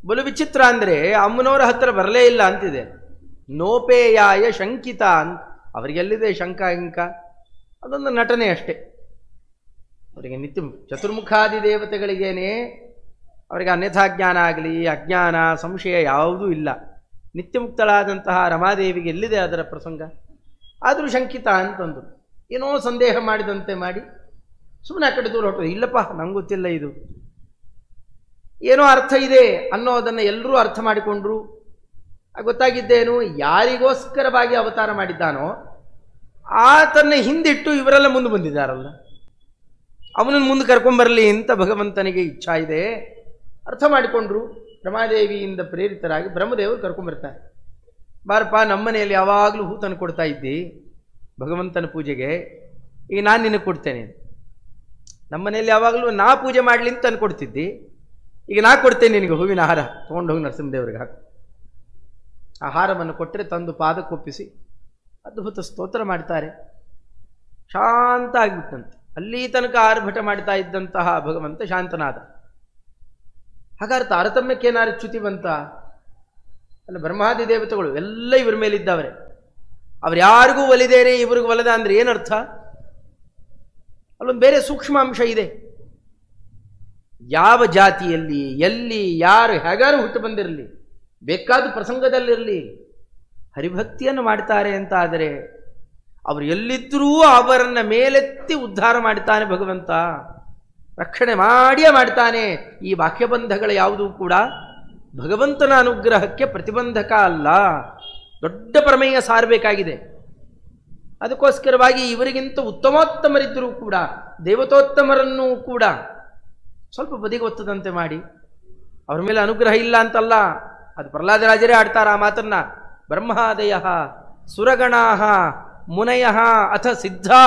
ಬಲು ವಿಚಿತ್ರ ಅಂದರೆ ಅಮ್ಮನವರ ಹತ್ತಿರ ಬರಲೇ ಇಲ್ಲ ಅಂತಿದೆ. ನೋಪೇಯಾಯ ಶಂಕಿತ ಅಂತ. ಅವರಿಗೆಲ್ಲಿದೆ ಶಂಕ ಇಂಕ? ಅದೊಂದು ನಟನೆ ಅಷ್ಟೇ. ಅವರಿಗೆ ನಿತ್ಯ ಚತುರ್ಮುಖಾದಿ ದೇವತೆಗಳಿಗೇನೆ ಅವರಿಗೆ ಅನ್ಯಥಾಜ್ಞಾನ ಆಗಲಿ ಅಜ್ಞಾನ ಸಂಶಯ ಯಾವುದೂ ಇಲ್ಲ. ನಿತ್ಯ ಮುಕ್ತಳಾದಂತಹ ರಮಾದೇವಿಗೆ ಎಲ್ಲಿದೆ ಅದರ ಪ್ರಸಂಗ? ಆದರೂ ಶಂಕಿತ ಅಂತಂದು ಏನೋ ಸಂದೇಹ ಮಾಡಿದಂತೆ ಮಾಡಿ ಸುಮ್ಮನೆ ಆ ಕಡೆ ದೂರ ಹೊರಟು. ಇಲ್ಲಪ್ಪ ನಂಗೆ ಗೊತ್ತಿಲ್ಲ, ಇದು ಏನೋ ಅರ್ಥ ಇದೆ ಅನ್ನೋದನ್ನು ಎಲ್ಲರೂ ಅರ್ಥ ಮಾಡಿಕೊಂಡ್ರು. ಗೊತ್ತಾಗಿದ್ದೇನು, ಯಾರಿಗೋಸ್ಕರವಾಗಿ ಅವತಾರ ಮಾಡಿದ್ದಾನೋ ಆತನ್ನ ಹಿಂದಿಟ್ಟು ಇವರೆಲ್ಲ ಮುಂದೆ ಬಂದಿದ್ದಾರಲ್ಲ, ಅವನನ್ನು ಮುಂದೆ ಕರ್ಕೊಂಬರಲಿ ಅಂತ ಭಗವಂತನಿಗೆ ಇಚ್ಛಾ ಇದೆ. ಅರ್ಥ ಮಾಡಿಕೊಂಡ್ರು. ರಮಾದೇವಿಯಿಂದ ಪ್ರೇರಿತರಾಗಿ ಬ್ರಹ್ಮದೇವರು ಕರ್ಕೊಂಬರ್ತಾರೆ. ಬಾರಪ್ಪ, ನಮ್ಮನೆಯಲ್ಲಿ ಯಾವಾಗಲೂ ಹೂ ತಂದು ಕೊಡ್ತಾ ಇದ್ದಿ ಭಗವಂತನ ಪೂಜೆಗೆ, ಈಗ ನಾನು ನಿನಗೆ ಕೊಡ್ತೇನೆ. ನಮ್ಮನೆಯಲ್ಲಿ ಯಾವಾಗಲೂ ನಾ ಪೂಜೆ ಮಾಡಲಿ ಅಂತ ತಂದು ಕೊಡ್ತಿದ್ದಿ, ಈಗ ನಾ ಕೊಡ್ತೇನೆ ನಿನಗೆ ಹೂವಿನ ಹಾರ, ತೊಗೊಂಡೋಗಿ ನರಸಿಂಹದೇವರಿಗೆ ಹಾಕು. ಆ ಹಾರವನ್ನು ಕೊಟ್ಟರೆ ತಂದು ಪಾದಕ್ಕೊಪ್ಪಿಸಿ ಅದ್ಭುತ ಸ್ತೋತ್ರ ಮಾಡ್ತಾರೆ. ಶಾಂತ ಆಗಿಬಿಟ್ಟಂತೆ. ಅಲ್ಲಿ ತನಕ ಆರ್ಭಟ ಮಾಡ್ತಾ ಇದ್ದಂತಹ ಭಗವಂತ ಶಾಂತನಾದ. ಹಾಗಾದ್ರೆ ತಾರತಮ್ಯಕ್ಕೇನಾರು ಚ್ಯುತಿ ಬಂತ? ಅಲ್ಲ, ಬ್ರಹ್ಮಾದಿ ದೇವತೆಗಳು ಎಲ್ಲ ಇವ್ರ ಮೇಲಿದ್ದವರೆ. ಅವ್ರು ಯಾರಿಗೂ ಒಲಿದೇನೆ ಇವ್ರಿಗೆ ಒಲದ ಅಂದ್ರೆ ಏನರ್ಥ? ಅಲ್ಲೊಂದು ಬೇರೆ ಸೂಕ್ಷ್ಮ ಅಂಶ ಇದೆ. ಯಾವ ಜಾತಿಯಲ್ಲಿ ಎಲ್ಲಿ ಯಾರು ಹೇಗಾರು ಹುಟ್ಟು ಬಂದಿರಲಿ, ಬೇಕಾದ ಪ್ರಸಂಗದಲ್ಲಿರಲಿ, ಹರಿಭಕ್ತಿಯನ್ನು ಮಾಡ್ತಾರೆ ಅಂತ ಆದರೆ ಅವರು ಎಲ್ಲಿದ್ದರೂ ಅವರನ್ನ ಮೇಲೆತ್ತಿ ಉದ್ಧಾರ ಮಾಡ್ತಾನೆ ಭಗವಂತ. ರಕ್ಷಣೆ ಮಾಡಿಯೇ ಮಾಡ್ತಾನೆ. ಈ ಬಾಹ್ಯಬಂಧಗಳ ಯಾವುದೂ ಕೂಡ ಭಗವಂತನ ಅನುಗ್ರಹಕ್ಕೆ ಪ್ರತಿಬಂಧಕ ಅಲ್ಲ. ದೊಡ್ಡ ಪ್ರಮೇಯ ಸಾರಬೇಕಾಗಿದೆ. ಅದಕ್ಕೋಸ್ಕರವಾಗಿ ಇವರಿಗಿಂತ ಉತ್ತಮೋತ್ತಮರಿದ್ದರೂ ಕೂಡ ದೇವತೋತ್ತಮರನ್ನೂ ಕೂಡ ಸ್ವಲ್ಪ ಬದಿಗೆ ಒತ್ತದಂತೆ ಮಾಡಿ, ಅವ್ರ ಮೇಲೆ ಅನುಗ್ರಹ ಇಲ್ಲ ಅಂತಲ್ಲ. ಅದು ಪ್ರಹ್ಲಾದರಾಜರೇ ಆಡ್ತಾರ ಆ ಮಾತನ್ನ. ಬ್ರಹ್ಮಾದಯ ಸುರಗಣಾ ಮುನಯ ಅಥ ಸಿದ್ಧಾ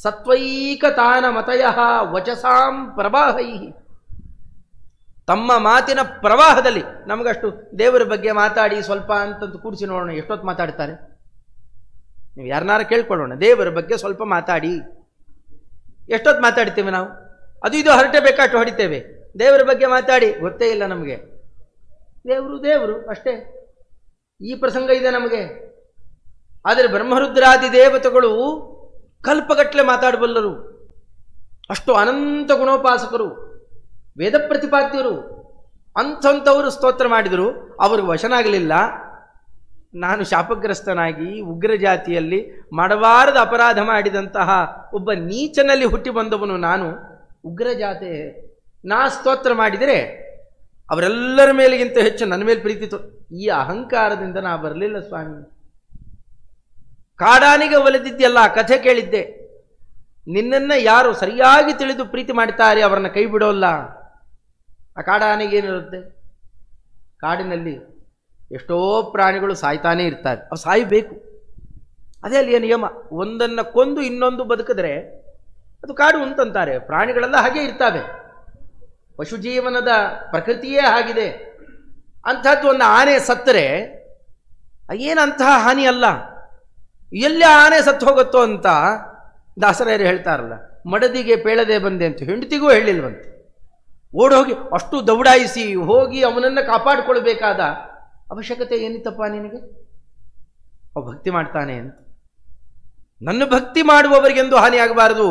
ಸತ್ವೈಕತಾನ ಮತಯ ವಚಸಾಂ ಪ್ರವಾಹೈ. ತಮ್ಮ ಮಾತಿನ ಪ್ರವಾಹದಲ್ಲಿ ನಮಗಷ್ಟು ದೇವರ ಬಗ್ಗೆ ಮಾತಾಡಿ ಸ್ವಲ್ಪ ಅಂತಂದು ಕೂಡಿಸಿ ನೋಡೋಣ, ಎಷ್ಟೊತ್ತು ಮಾತಾಡ್ತಾರೆ. ನೀವು ಯಾರನ್ನಾರ ಕೇಳ್ಕೊಳ್ಳೋಣ, ದೇವರ ಬಗ್ಗೆ ಸ್ವಲ್ಪ ಮಾತಾಡಿ. ಎಷ್ಟೊತ್ತು ಮಾತಾಡ್ತೇವೆ ನಾವು? ಅದು ಇದು ಹರಟೆ ಬೇಕಾಟು ಹೊಡಿತೇವೆ. ದೇವರ ಬಗ್ಗೆ ಮಾತಾಡಿ ಗೊತ್ತೇ ಇಲ್ಲ ನಮಗೆ. ದೇವರು ದೇವರು ಅಷ್ಟೇ. ಈ ಪ್ರಸಂಗ ಇದೆ ನಮಗೆ. ಆದರೆ ಬ್ರಹ್ಮರುದ್ರಾದಿ ದೇವತೆಗಳು ಕಲ್ಪಗಟ್ಟಲೆ ಮಾತಾಡಬಲ್ಲರು. ಅಷ್ಟು ಅನಂತ ಗುಣೋಪಾಸಕರು, ವೇದ ಪ್ರತಿಪಾದ್ಯರು. ಅಂಥವರು ಸ್ತೋತ್ರ ಮಾಡಿದರು, ಅವ್ರಿಗೆ ವಶನಾಗಲಿಲ್ಲ. ನಾನು ಶಾಪಗ್ರಸ್ತನಾಗಿ ಉಗ್ರ ಜಾತಿಯಲ್ಲಿ ಮಾಡಬಾರದ ಅಪರಾಧ ಮಾಡಿದಂತಹ ಒಬ್ಬ ನೀಚನಲ್ಲಿ ಹುಟ್ಟಿ ಬಂದವನು ನಾನು. ಉಗ್ರ ಜಾತೆ ನಾ ಸ್ತೋತ್ರ ಮಾಡಿದರೆ ಅವರೆಲ್ಲರ ಮೇಲಿಗಿಂತ ಹೆಚ್ಚು ನನ್ನ ಮೇಲೆ ಪ್ರೀತಿ ಈ ಅಹಂಕಾರದಿಂದ ನಾ ಬರಲಿಲ್ಲ ಸ್ವಾಮಿ. ಕಾಡಾನಿಗೆ ಒಲಿದಿದ್ದೆಲ್ಲ ಕಥೆ ಕೇಳಿದ್ದೆ. ನಿನ್ನನ್ನ ಯಾರು ಸರಿಯಾಗಿ ತಿಳಿದು ಪ್ರೀತಿ ಮಾಡ್ತಾರೆ ಅವರನ್ನ ಕೈ ಬಿಡೋಲ್ಲ. ಆ ಕಾಡಾನಿಗೇನಿರುತ್ತೆ? ಕಾಡಿನಲ್ಲಿ ಎಷ್ಟೋ ಪ್ರಾಣಿಗಳು ಸಾಯ್ತಾನೇ ಇರ್ತಾರೆ. ಅವು ಸಾಯಬೇಕು, ಅದೇ ಅಲ್ಲಿಯ ನಿಯಮ. ಒಂದನ್ನು ಕೊಂದು ಇನ್ನೊಂದು ಬದುಕಿದ್ರೆ ಅದು ಕಾಡು ಅಂತಂತಾರೆ. ಪ್ರಾಣಿಗಳೆಲ್ಲ ಹಾಗೆ ಇರ್ತವೆ. ಪಶುಜೀವನದ ಪ್ರಕೃತಿಯೇ ಆಗಿದೆ. ಅಂಥದ್ದು ಒಂದು ಆನೆ ಸತ್ತರೆ ಏನಂತಹ ಹಾನಿ ಅಲ್ಲ. ಎಲ್ಲಿ ಆನೆ ಸತ್ತು ಹೋಗುತ್ತೋ ಅಂತ ದಾಸರಾಯರು ಹೇಳ್ತಾರಲ್ಲ, ಮಡದಿಗೆ ಪೇಳದೆ ಬಂದೆ ಅಂತ ಹೆಂಡತಿಗೂ ಹೇಳಿಲ್ವಂತೆ. ಓಡೋಗಿ ಅಷ್ಟು ದೌಡಾಯಿಸಿ ಹೋಗಿ ಅವನನ್ನು ಕಾಪಾಡಿಕೊಳ್ಬೇಕಾದ ಅವಶ್ಯಕತೆ ಏನಿತ್ತಪ್ಪ ನಿನಗೆ? ಅವ ಭಕ್ತಿ ಮಾಡ್ತಾನೆ ಅಂತ. ನನ್ನ ಭಕ್ತಿ ಮಾಡುವವರಿಗೆಂದು ಹಾನಿಯಾಗಬಾರದು.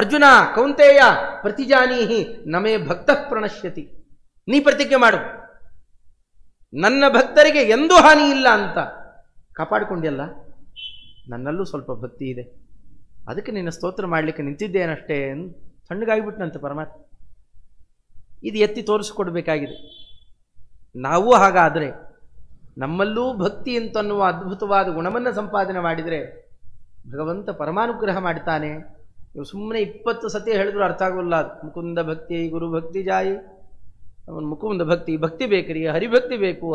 ಅರ್ಜುನ, ಕೌಂತೆಯ ಪ್ರತಿಜಾನೀಹಿ ನಮೇ ಭಕ್ತ ಪ್ರಣಶ್ಯತಿ. ನೀ ಪ್ರತಿಜ್ಞೆ ಮಾಡು, ನನ್ನ ಭಕ್ತರಿಗೆ ಎಂದೂ ಹಾನಿ ಇಲ್ಲ ಅಂತ. ಕಾಪಾಡಿಕೊಂಡ್ಯಲ್ಲ, ನನ್ನಲ್ಲೂ ಸ್ವಲ್ಪ ಭಕ್ತಿ ಇದೆ, ಅದಕ್ಕೆ ನಿನ್ನ ಸ್ತೋತ್ರ ಮಾಡಲಿಕ್ಕೆ ನಿಂತಿದ್ದೇನಷ್ಟೇ ಎಂದು ಸಣ್ಣಗಾಗಿಬಿಟ್ನಂತೆ ಪರಮಾತ್ಮ. ಇದು ಎತ್ತಿ ತೋರಿಸಿಕೊಡ್ಬೇಕಾಗಿದೆ. ನಾವು ಹಾಗಾದರೆ ನಮ್ಮಲ್ಲೂ ಭಕ್ತಿ ಅಂತನ್ನುವ ಅದ್ಭುತವಾದ ಗುಣವನ್ನು ಸಂಪಾದನೆ ಮಾಡಿದರೆ ಭಗವಂತ ಪರಮಾನುಗ್ರಹ ಮಾಡ್ತಾನೆ. ನೀವು ಸುಮ್ಮನೆ 20 ಸತಿ ಹೇಳಿದ್ರು ಅರ್ಥ ಆಗೋಲ್ಲ. ಅದು ಮುಕುಂದ ಭಕ್ತಿ ಗುರು ಭಕ್ತಿ ಜಾಯಿ, ಮುಕುಂದ ಭಕ್ತಿ ಭಕ್ತಿ ಬೇಕ್ರಿ, ಹರಿಭಕ್ತಿ ಬೇಕು.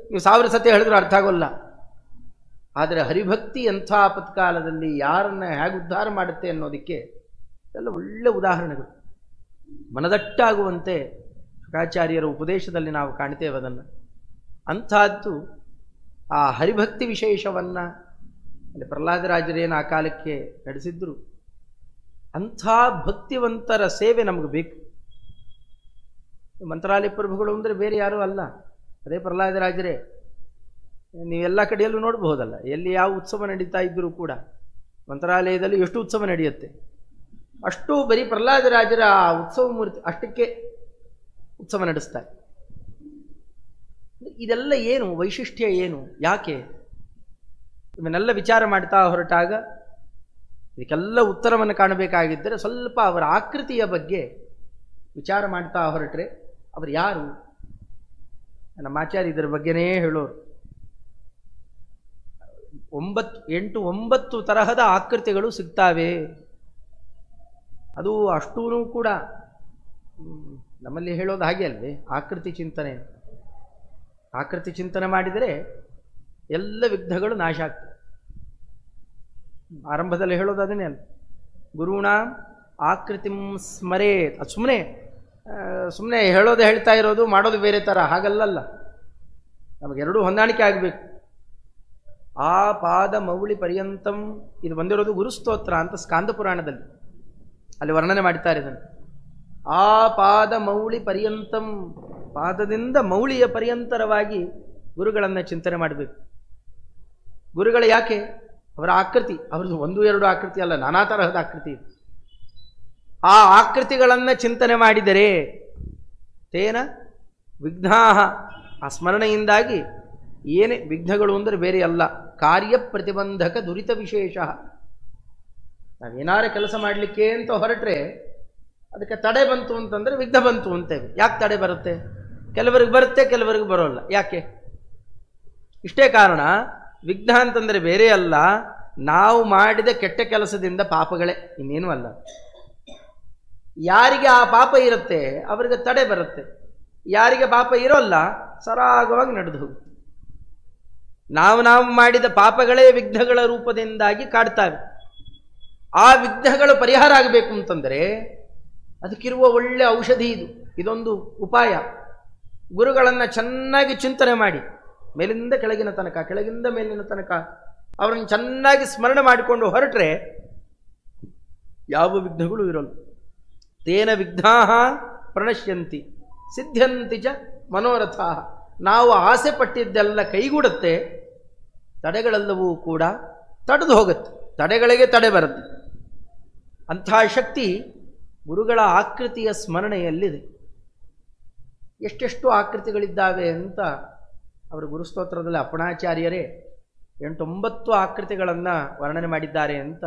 ನೀವು 1000 ಸತಿ ಹೇಳಿದ್ರು ಅರ್ಥ ಆಗೋಲ್ಲ. ಆದರೆ ಹರಿಭಕ್ತಿ ಎಂಥ ಆಪತ್ಕಾಲದಲ್ಲಿ ಯಾರನ್ನ ಹೇಗೆ ಉದ್ಧಾರ ಮಾಡುತ್ತೆ ಅನ್ನೋದಕ್ಕೆ ಎಲ್ಲ ಒಳ್ಳೆ ಉದಾಹರಣೆಗಳು. ಮನದಟ್ಟಾಗುವಂತೆ ಶುಕಾಚಾರ್ಯರ ಉಪದೇಶದಲ್ಲಿ ನಾವು ಕಾಣ್ತೇವೆ ಅದನ್ನು. ಅಂಥದ್ದು ಆ ಹರಿಭಕ್ತಿ ವಿಶೇಷವನ್ನು ಅಲ್ಲಿ ಪ್ರಹ್ಲಾದರಾಜರೇನು ಆ ಕಾಲಕ್ಕೆ ನಡೆಸಿದ್ರು. ಅಂಥ ಭಕ್ತಿವಂತರ ಸೇವೆ ನಮಗೆ ಬೇಕು. ಮಂತ್ರಾಲಯ ಪ್ರಭುಗಳು ಅಂದರೆ ಬೇರೆ ಯಾರೂ ಅಲ್ಲ, ಅದೇ ಪ್ರಹ್ಲಾದರಾಜರೇ. ನೀವೆಲ್ಲ ಕಡೆಯಲ್ಲೂ ನೋಡಬಹುದಲ್ಲ, ಎಲ್ಲಿ ಯಾವ ಉತ್ಸವ ನಡೀತಾ ಇದ್ದರೂ ಕೂಡ ಮಂತ್ರಾಲಯದಲ್ಲಿ ಎಷ್ಟು ಉತ್ಸವ ನಡೆಯುತ್ತೆ, ಅಷ್ಟು ಬರೀ ಪ್ರಹ್ಲಾದರಾಜರ ಉತ್ಸವ ಮೂರ್ತಿ ಅಷ್ಟಕ್ಕೆ ಉತ್ಸವ ನಡೆಸ್ತಾರೆ. ಇದೆಲ್ಲ ಏನು ವೈಶಿಷ್ಟ್ಯ, ಏನು, ಯಾಕೆ? ಇವನ್ನೆಲ್ಲ ವಿಚಾರ ಮಾಡ್ತಾ ಹೊರಟಾಗ ಇದಕ್ಕೆಲ್ಲ ಉತ್ತರವನ್ನು ಕಾಣಬೇಕಾಗಿದ್ದರೆ ಸ್ವಲ್ಪ ಅವರ ಆಕೃತಿಯ ಬಗ್ಗೆ ವಿಚಾರ ಮಾಡ್ತಾ ಹೊರಟ್ರೆ ಅವರು ಯಾರು? ನಮ್ಮ ಆಚಾರ್ಯ ಇದರ ಬಗ್ಗೆನೇ ಹೇಳೋರು. 9 ತರಹದ ಆಕೃತಿಗಳು ಸಿಗ್ತಾವೆ. ಅದು ಅಷ್ಟೂ ಕೂಡ ನಮ್ಮಲ್ಲಿ ಹೇಳೋದು ಹಾಗೆ ಅಲ್ವೇ, ಆಕೃತಿ ಚಿಂತನೆ. ಆಕೃತಿ ಚಿಂತನೆ ಮಾಡಿದರೆ ಎಲ್ಲ ವಿಘ್ನಗಳು ನಾಶ ಆಗ್ತವೆ. ಆರಂಭದಲ್ಲಿ ಹೇಳೋದು ಅದನ್ನೇ ಅಲ್ಲ, ಗುರುಣ ಆಕೃತಿಂ ಸ್ಮರೇತ್. ಅದು ಸುಮ್ಮನೆ ಹೇಳೋದು ಹೇಳ್ತಾ ಇರೋದು, ಮಾಡೋದು ಬೇರೆ ಥರ, ಹಾಗಲ್ಲಲ್ಲ. ನಮಗೆರಡೂ ಹೊಂದಾಣಿಕೆ ಆಗಬೇಕು. ಆ ಪಾದ ಮೌಳಿ ಪರ್ಯಂತಂ, ಇದು ಬಂದಿರೋದು ಗುರುಸ್ತೋತ್ರ ಅಂತ ಸ್ಕಾಂದ ಪುರಾಣದಲ್ಲಿ, ಅಲ್ಲಿ ವರ್ಣನೆ ಮಾಡ್ತಾರೆ ಇದನ್ನು. ಆ ಪಾದ ಮೌಳಿ ಪರ್ಯಂತಂ, ಪಾದದಿಂದ ಮೌಳಿಯ ಪರ್ಯಂತರವಾಗಿ ಗುರುಗಳನ್ನು ಚಿಂತನೆ ಮಾಡಬೇಕು. ಗುರುಗಳು ಯಾಕೆ? ಅವರ ಆಕೃತಿ, ಅವ್ರದ್ದು 1-2 ಆಕೃತಿ ಅಲ್ಲ, ನಾನಾ ತರಹದ ಆಕೃತಿ ಇದೆ. ಆ ಆಕೃತಿಗಳನ್ನು ಚಿಂತನೆ ಮಾಡಿದರೆ ತೇನ ವಿಘ್ನಾ, ಆ ಸ್ಮರಣೆಯಿಂದಾಗಿ ಏನೇ ವಿಘ್ನಗಳು ಅಂದರೆ ಬೇರೆ ಅಲ್ಲ, ಕಾರ್ಯ ಪ್ರತಿಬಂಧಕ ದುರಿತ ವಿಶೇಷ. ನಾವೇನಾರ ಕೆಲಸ ಮಾಡಲಿಕ್ಕೆ ಅಂತ ಹೊರಟ್ರೆ ಅದಕ್ಕೆ ತಡೆ ಬಂತು ಅಂತಂದರೆ ವಿಘ್ನ ಬಂತು ಅಂತೇವೆ. ಯಾಕೆ ತಡೆ ಬರುತ್ತೆ? ಕೆಲವರಿಗೆ ಬರುತ್ತೆ, ಕೆಲವರಿಗೆ ಬರೋಲ್ಲ. ಯಾಕೆ? ಇಷ್ಟೇ ಕಾರಣ. ವಿಘ್ನ ಅಂತಂದರೆ ಬೇರೆ ಅಲ್ಲ, ನಾವು ಮಾಡಿದ ಕೆಟ್ಟ ಕೆಲಸದಿಂದ ಪಾಪಗಳೇ, ಇನ್ನೇನು ಅಲ್ಲ. ಯಾರಿಗೆ ಆ ಪಾಪ ಇರುತ್ತೆ ಅವರಿಗೆ ತಡೆ ಬರುತ್ತೆ, ಯಾರಿಗೆ ಪಾಪ ಇರೋಲ್ಲ ಸರಾಗವಾಗಿ ನಡೆದು ಹೋಗುತ್ತೆ. ನಾವು ಮಾಡಿದ ಪಾಪಗಳೇ ವಿಘ್ನಗಳ ರೂಪದಿಂದಾಗಿ ಕಾಡ್ತಾವೆ. ಆ ವಿಘ್ನಗಳು ಪರಿಹಾರ ಆಗಬೇಕು ಅಂತಂದರೆ ಅದಕ್ಕಿರುವ ಒಳ್ಳೆ ಔಷಧಿ ಇದೊಂದು ಉಪಾಯ. ಗುರುಗಳನ್ನು ಚೆನ್ನಾಗಿ ಚಿಂತನೆ ಮಾಡಿ, ಮೇಲಿಂದ ಕೆಳಗಿನ ತನಕ, ಕೆಳಗಿಂದ ಮೇಲಿನ ತನಕ ಅವರನ್ನು ಚೆನ್ನಾಗಿ ಸ್ಮರಣೆ ಮಾಡಿಕೊಂಡು ಹೊರಟ್ರೆ ಯಾವ ವಿಘ್ನಗಳು ಇರೋಲ್ಲ. ತೇನ ವಿಘ್ನಾ ಪ್ರಣಶ್ಯಂತಿ ಸಿದ್ಧ್ಯಂತಿ ಚ ಮನೋರಥ. ನಾವು ಆಸೆ ಪಟ್ಟಿದ್ದೆಲ್ಲ ಕೈಗೂಡುತ್ತೆ, ತಡೆಗಳೆಲ್ಲವೂ ಕೂಡ ತಡೆದು ಹೋಗುತ್ತೆ, ತಡೆಗಳಿಗೆ ತಡೆ ಬರುತ್ತೆ. ಅಂಥ ಶಕ್ತಿ ಗುರುಗಳ ಆಕೃತಿಯ ಸ್ಮರಣೆಯಲ್ಲಿದೆ. ಎಷ್ಟೆಷ್ಟು ಆಕೃತಿಗಳಿದ್ದಾವೆ ಅಂತ ಅವರು ಗುರುಸ್ತೋತ್ರದಲ್ಲಿ ಅಪ್ಪಣಾಚಾರ್ಯರೇ 8-9 ಆಕೃತಿಗಳನ್ನು ವರ್ಣನೆ ಮಾಡಿದ್ದಾರೆ ಅಂತ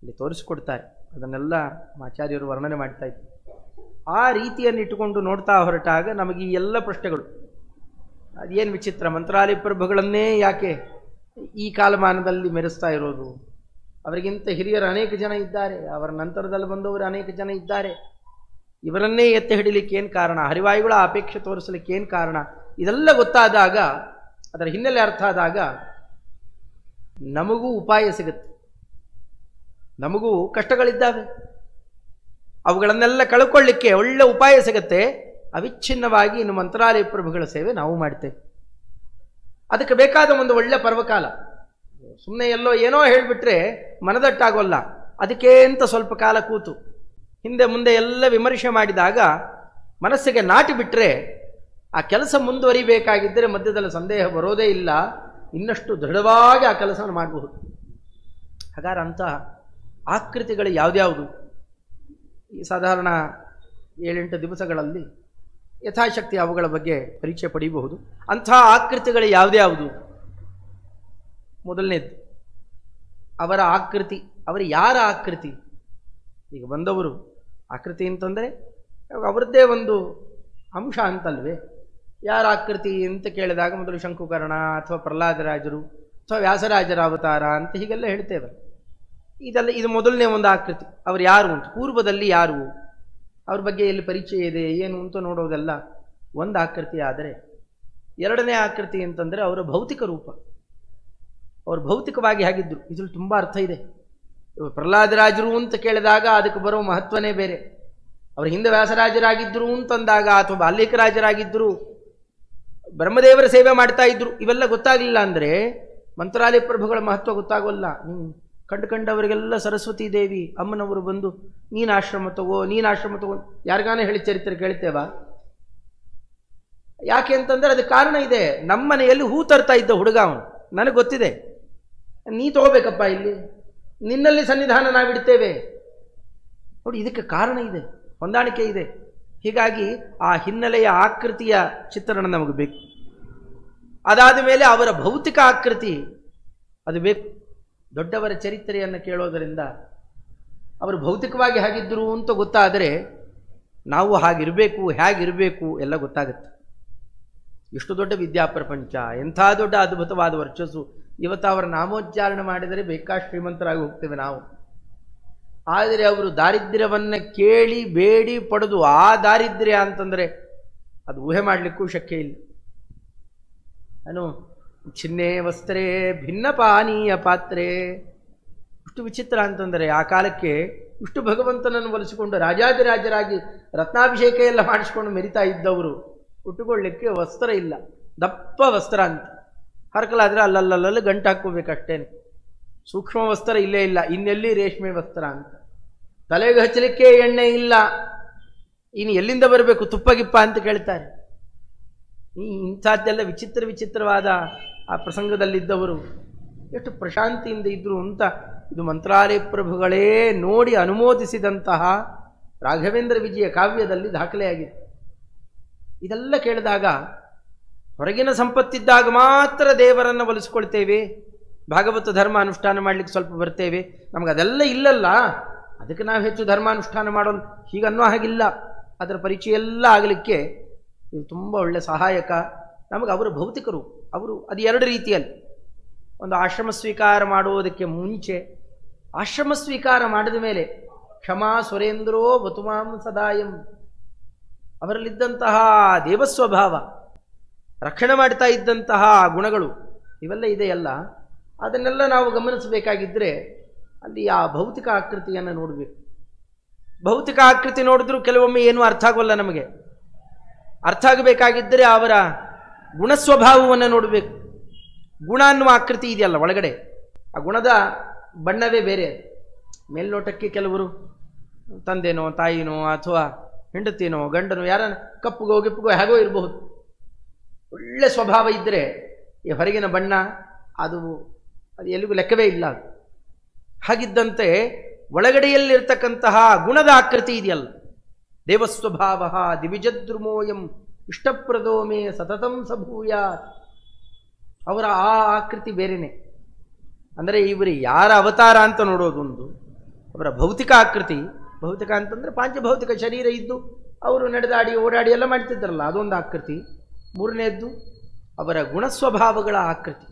ಇಲ್ಲಿ ತೋರಿಸಿಕೊಡ್ತಾರೆ. ಅದನ್ನೆಲ್ಲ ಆಚಾರ್ಯರು ವರ್ಣನೆ ಮಾಡ್ತಾ ಇದ್ರು. ಆ ರೀತಿಯನ್ನು ಇಟ್ಟುಕೊಂಡು ನೋಡ್ತಾ ಹೊರಟಾಗ ನಮಗೆ ಈ ಎಲ್ಲ ಪ್ರಶ್ನೆಗಳು, ಅದೇನು ವಿಚಿತ್ರ, ಮಂತ್ರಾಲಯ ಪ್ರಭುಗಳನ್ನೇ ಯಾಕೆ ಈ ಕಾಲಮಾನದಲ್ಲಿ ಮೆರೆಸ್ತಾ ಇರೋದು? ಅವರಿಗಿಂತ ಹಿರಿಯರು ಅನೇಕ ಜನ ಇದ್ದಾರೆ, ಅವರ ನಂತರದಲ್ಲಿ ಬಂದವರು ಅನೇಕ ಜನ ಇದ್ದಾರೆ. ಇವರನ್ನೇ ಎತ್ತಿ ಹಿಡಿಲಿಕ್ಕೆ ಏನು ಕಾರಣ? ಹರಿವಾಯುಗಳ ಅಪೇಕ್ಷೆ ತೋರಿಸಲಿಕ್ಕೆ ಏನು ಕಾರಣ? ಇದೆಲ್ಲ ಗೊತ್ತಾದಾಗ, ಅದರ ಹಿನ್ನೆಲೆ ಅರ್ಥ ಆದಾಗ ನಮಗೂ ಉಪಾಯ ಸಿಗುತ್ತೆ. ನಮಗೂ ಕಷ್ಟಗಳಿದ್ದಾವೆ, ಅವುಗಳನ್ನೆಲ್ಲ ಕಳ್ಕೊಳ್ಳಿಕ್ಕೆ ಒಳ್ಳೆ ಉಪಾಯ ಸಿಗುತ್ತೆ. ಅವಿಚ್ಛಿನ್ನವಾಗಿ ಇನ್ನು ಮಂತ್ರಾಲಯ ಪ್ರಭುಗಳ ಸೇವೆ ನಾವು ಮಾಡ್ತೇವೆ. ಅದಕ್ಕೆ ಬೇಕಾದ ಒಂದು ಒಳ್ಳೆ ಪರ್ವಕಾಲ. ಸುಮ್ಮನೆ ಎಲ್ಲೋ ಏನೋ ಹೇಳಿಬಿಟ್ರೆ ಮನದಟ್ಟಾಗೋಲ್ಲ. ಅದಕ್ಕೆ ಅಂತ ಸ್ವಲ್ಪ ಕಾಲ ಕೂತು ಹಿಂದೆ ಮುಂದೆ ಎಲ್ಲ ವಿಮರ್ಶೆ ಮಾಡಿದಾಗ ಮನಸ್ಸಿಗೆ ನಾಟಿ ಬಿಟ್ಟರೆ ಆ ಕೆಲಸ ಮುಂದುವರಿಬೇಕಾಗಿದ್ದರೆ ಮಧ್ಯದಲ್ಲಿ ಸಂದೇಹ ಬರೋದೇ ಇಲ್ಲ, ಇನ್ನಷ್ಟು ದೃಢವಾಗಿ ಆ ಕೆಲಸವನ್ನು ಮಾಡಬಹುದು. ಹಾಗಾದ್ರೆ ಅಂತಹ ಆಕೃತಿಗಳು ಯಾವುದ್ಯಾವುದು? ಈ ಸಾಧಾರಣ 7-8 ದಿವಸಗಳಲ್ಲಿ ಯಥಾಶಕ್ತಿ ಅವುಗಳ ಬಗ್ಗೆ ಪರಿಚಯ ಪಡೆಯಬಹುದು. ಅಂಥ ಆಕೃತಿಗಳು ಯಾವುದ್ಯಾವುದು? ಮೊದಲನೇದು ಅವರ ಆಕೃತಿ. ಅವರು ಯಾರ ಆಕೃತಿ? ಈಗ ಬಂದವರು ಆಕೃತಿ ಅಂತಂದರೆ ಅವರದ್ದೇ ಒಂದು ಅಂಶ ಅಂತಲ್ವೇ. ಯಾರ ಆಕೃತಿ ಅಂತ ಕೇಳಿದಾಗ ಮೊದಲು ಶಂಕುಕರ್ಣ ಅಥವಾ ಪ್ರಹ್ಲಾದರಾಜರು ಅಥವಾ ವ್ಯಾಸರಾಜರ ಅವತಾರ ಅಂತ ಹೀಗೆಲ್ಲ ಹೇಳ್ತೇವೆ. ಇದು ಮೊದಲನೇ ಒಂದು ಆಕೃತಿ. ಅವರು ಯಾರು ಅಂತ, ಪೂರ್ವದಲ್ಲಿ ಯಾರು, ಅವ್ರ ಬಗ್ಗೆ ಎಲ್ಲಿ ಪರಿಚಯ ಇದೆ ಏನು ಅಂತ ನೋಡೋದೆಲ್ಲ ಒಂದು ಆಕೃತಿ. ಆದರೆ ಎರಡನೇ ಆಕೃತಿ ಅಂತಂದರೆ ಅವರ ಭೌತಿಕ ರೂಪ. ಅವರು ಭೌತಿಕವಾಗಿ ಹೇಗಿದ್ದರು, ಇದ್ರಲ್ಲಿ ತುಂಬ ಅರ್ಥ ಇದೆ. ಪ್ರಹ್ಲಾದರಾಜರು ಅಂತ ಕೇಳಿದಾಗ ಅದಕ್ಕೆ ಬರೋ ಮಹತ್ವನೇ ಬೇರೆ. ಅವರು ಹಿಂದೆ ವ್ಯಾಸರಾಜರಾಗಿದ್ದರು ಅಂತಂದಾಗ ಅಥವಾ ಬಾಲ್ಯಕರಾಜರಾಗಿದ್ದರು, ಬ್ರಹ್ಮದೇವರ ಸೇವೆ ಮಾಡ್ತಾ ಇದ್ರು, ಇವೆಲ್ಲ ಗೊತ್ತಾಗಲಿಲ್ಲ ಅಂದರೆ ಮಂತ್ರಾಲಯ ಪ್ರಭುಗಳ ಮಹತ್ವ ಗೊತ್ತಾಗೋಲ್ಲ. ಕಂಡುಕೊಂಡವರಿಗೆಲ್ಲ ಸರಸ್ವತಿ ದೇವಿ ಅಮ್ಮನವರು ಬಂದು ನೀನು ಆಶ್ರಮ ತಗೋ ಯಾರಿಗಾನೇ ಹೇಳಿ ಚರಿತ್ರೆ ಕೇಳ್ತೇವಾ? ಯಾಕೆ ಅಂತಂದರೆ ಅದಕ್ಕೆ ಕಾರಣ ಇದೆ. ನಮ್ಮ ಮನೆಯಲ್ಲಿ ಹೂ ತರ್ತಾ ಇದ್ದ ಹುಡುಗ ಅವನು, ನನಗೆ ಗೊತ್ತಿದೆ. ನೀ ತಗೋಬೇಕಪ್ಪ, ಇಲ್ಲಿ ನಿನ್ನಲ್ಲಿ ಸನ್ನಿಧಾನ ನಾವಿಡ್ತೇವೆ ನೋಡಿ. ಇದಕ್ಕೆ ಕಾರಣ ಇದೆ, ಹೊಂದಾಣಿಕೆ ಇದೆ. ಹೀಗಾಗಿ ಆ ಹಿನ್ನೆಲೆಯ ಆಕೃತಿಯ ಚಿತ್ರಣ ನಮಗೆ ಬೇಕು. ಅದಾದ ಮೇಲೆ ಅವರ ಭೌತಿಕ ಆಕೃತಿ ಅದು ಬೇಕು. ದೊಡ್ಡವರ ಚರಿತ್ರೆಯನ್ನು ಕೇಳೋದರಿಂದ ಅವರು ಭೌತಿಕವಾಗಿ ಹಾಗಿದ್ದರು ಅಂತ ಗೊತ್ತಾದರೆ ನಾವು ಹಾಗಿರಬೇಕು, ಹೇಗಿರಬೇಕು ಎಲ್ಲ ಗೊತ್ತಾಗುತ್ತೆ. ಎಷ್ಟು ದೊಡ್ಡ ವಿದ್ಯಾಪ್ರಪಂಚ, ಎಂಥ ದೊಡ್ಡ ಅದ್ಭುತವಾದ ವರ್ಚಸ್ಸು. ಇವತ್ತು ಅವರ ನಾಮೋಚ್ಚಾರಣೆ ಮಾಡಿದರೆ ಬೇಕಾಷ್ಟು ಶ್ರೀಮಂತರಾಗಿ ಹೋಗ್ತೇವೆ ನಾವು. ಆದರೆ ಅವರು ದಾರಿದ್ರ್ಯವನ್ನು ಕೇಳಿ ಬೇಡಿ ಪಡೆದು ಆ ದಾರಿದ್ರ್ಯ ಅಂತಂದರೆ ಅದು ಊಹೆ ಮಾಡಲಿಕ್ಕೂ ಶಕ್ಯ ಇಲ್ಲ. ಏನು ಚಿನ್ನೆ ವಸ್ತ್ರೇ ಭಿನ್ನ ಪಾನೀಯ ಪಾತ್ರೆ, ಇಷ್ಟು ವಿಚಿತ್ರ ಅಂತಂದರೆ ಆ ಕಾಲಕ್ಕೆ ಇಷ್ಟು ಭಗವಂತನನ್ನು ಒಲಿಸಿಕೊಂಡು ರಾಜಾದಿರಾಜರಾಗಿ ರತ್ನಾಭಿಷೇಕ ಎಲ್ಲ ಮಾಡಿಸ್ಕೊಂಡು ಮೆರಿತಾ ಇದ್ದವರು ಉಟ್ಟುಕೊಳ್ಳಿಕ್ಕೆ ವಸ್ತ್ರ ಇಲ್ಲ, ದಪ್ಪ ವಸ್ತ್ರ ಅಂತ. ಹರಕಲಾದರೆ ಅಲ್ಲಲ್ಲಲ್ಲಿ ಗಂಟು ಹಾಕ್ಕೋಬೇಕಷ್ಟೇನೆ, ಸೂಕ್ಷ್ಮ ವಸ್ತ್ರ ಇಲ್ಲೇ ಇಲ್ಲ, ಇನ್ನೆಲ್ಲಿ ರೇಷ್ಮೆ ವಸ್ತ್ರ ಅಂತ. ತಲೆಗೆ ಹಚ್ಚಲಿಕ್ಕೆ ಎಣ್ಣೆ ಇಲ್ಲ, ಇನ್ನು ಎಲ್ಲಿಂದ ಬರಬೇಕು ತುಪ್ಪಗಿಪ್ಪ ಅಂತ ಕೇಳ್ತಾರೆ. ಇಂಥದ್ದೆಲ್ಲ ವಿಚಿತ್ರವಾದ ಆ ಪ್ರಸಂಗದಲ್ಲಿದ್ದವರು ಎಷ್ಟು ಪ್ರಶಾಂತಿಯಿಂದ ಇದ್ದರು ಅಂತ ಇದು ಮಂತ್ರಾಲಯ ಪ್ರಭುಗಳೇ ನೋಡಿ ಅನುಮೋದಿಸಿದಂತಹ ರಾಘವೇಂದ್ರ ವಿಜಯ ಕಾವ್ಯದಲ್ಲಿ ದಾಖಲೆಯಾಗಿದೆ. ಇದೆಲ್ಲ ಕೇಳಿದಾಗ ಹೊರಗಿನ ಸಂಪತ್ತಿದ್ದಾಗ ಮಾತ್ರ ದೇವರನ್ನು ಒಲಿಸ್ಕೊಳ್ತೇವೆ, ಭಾಗವತ ಧರ್ಮ ಅನುಷ್ಠಾನ ಮಾಡಲಿಕ್ಕೆ ಸ್ವಲ್ಪ ಬರ್ತೇವೆ, ನಮಗದೆಲ್ಲ ಇಲ್ಲಲ್ಲ, ಅದಕ್ಕೆ ನಾವು ಹೆಚ್ಚು ಧರ್ಮಾನುಷ್ಠಾನ ಮಾಡೋದು ಹೀಗನ್ನೋ ಹಾಗಿಲ್ಲ. ಅದರ ಪರಿಚಯ ಎಲ್ಲ ಆಗಲಿಕ್ಕೆ ಇದು ತುಂಬ ಒಳ್ಳೆ ಸಹಾಯಕ. ನಮಗೆ ಅವರು ಭೌತಿಕರು, ಅವರು ಅದು ಎರಡು ರೀತಿಯಲ್ಲಿ. ಒಂದು ಆಶ್ರಮ ಸ್ವೀಕಾರ ಮಾಡುವುದಕ್ಕೆ ಮುಂಚೆ, ಆಶ್ರಮ ಸ್ವೀಕಾರ ಮಾಡಿದ ಮೇಲೆ ಕ್ಷಮಾ ಸುರೇಂದ್ರೋ ವತುಮಾಂ ಸದಾಯಂ, ಅವರಲ್ಲಿದ್ದಂತಹ ದೇವಸ್ವಭಾವ, ರಕ್ಷಣೆ ಮಾಡ್ತಾ ಇದ್ದಂತಹ ಗುಣಗಳು ಇವೆಲ್ಲ ಇದೆಯಲ್ಲ, ಅದನ್ನೆಲ್ಲ ನಾವು ಗಮನಿಸಬೇಕಾಗಿದ್ದರೆ ಅಲ್ಲಿ ಆ ಭೌತಿಕ ಆಕೃತಿಯನ್ನು ನೋಡಬೇಕು. ಭೌತಿಕ ಆಕೃತಿ ನೋಡಿದ್ರೂ ಕೆಲವೊಮ್ಮೆ ಏನೂ ಅರ್ಥ ಆಗೋಲ್ಲ ನಮಗೆ. ಅರ್ಥ ಆಗಬೇಕಾಗಿದ್ದರೆ ಅವರ ಗುಣಸ್ವಭಾವವನ್ನು ನೋಡಬೇಕು. ಗುಣ ಅನ್ನುವ ಆಕೃತಿ ಇದೆಯಲ್ಲ ಒಳಗಡೆ, ಆ ಗುಣದ ಬಣ್ಣವೇ ಬೇರೆ. ಮೇಲ್ನೋಟಕ್ಕೆ ಕೆಲವರು ತಂದೆನೋ ತಾಯಿನೋ ಅಥವಾ ಹೆಂಡತಿನೋ ಗಂಡನೋ ಯಾರನ್ನ ಕಪ್ಪುಗೋ ಗಿಪ್ಪುಗೋ ಹೇಗೋ ಇರಬಹುದು. ಒಳ್ಳೆ ಸ್ವಭಾವ ಇದ್ದರೆ ಈ ಹೊರಗಿನ ಬಣ್ಣ ಅದು ಎಲ್ಲಿಗೂ ಲೆಕ್ಕವೇ ಇಲ್ಲ. ಹಾಗಿದ್ದಂತೆ ಒಳಗಡೆಯಲ್ಲಿರ್ತಕ್ಕಂತಹ ಗುಣದ ಆಕೃತಿ ಇದೆಯಲ್ಲ, ದೇವಸ್ವಭಾವ ದಿವಿಜದ್ರುಮೋಯಂ ಇಷ್ಟಪ್ರದೋ ಮೇ ಸತತಂ ಸಭೂಯ, ಅವರ ಆ ಆಕೃತಿ ಬೇರೆಯೇ. ಅಂದರೆ ಇವರು ಯಾರ ಅವತಾರ ಅಂತ ನೋಡೋದೊಂದು, ಅವರ ಭೌತಿಕ ಆಕೃತಿ. ಭೌತಿಕ ಅಂತಂದರೆ ಪಾಂಚಭೌತಿಕ ಶರೀರ ಇದ್ದು ಅವರು ನಡೆದಾಡಿ ಓಡಾಡಿ ಎಲ್ಲ ಮಾಡ್ತಿದ್ದಾರಲ್ಲ, ಅದೊಂದು ಆಕೃತಿ. ಮೂರನೇದ್ದು ಅವರ ಗುಣಸ್ವಭಾವಗಳ ಆಕೃತಿ.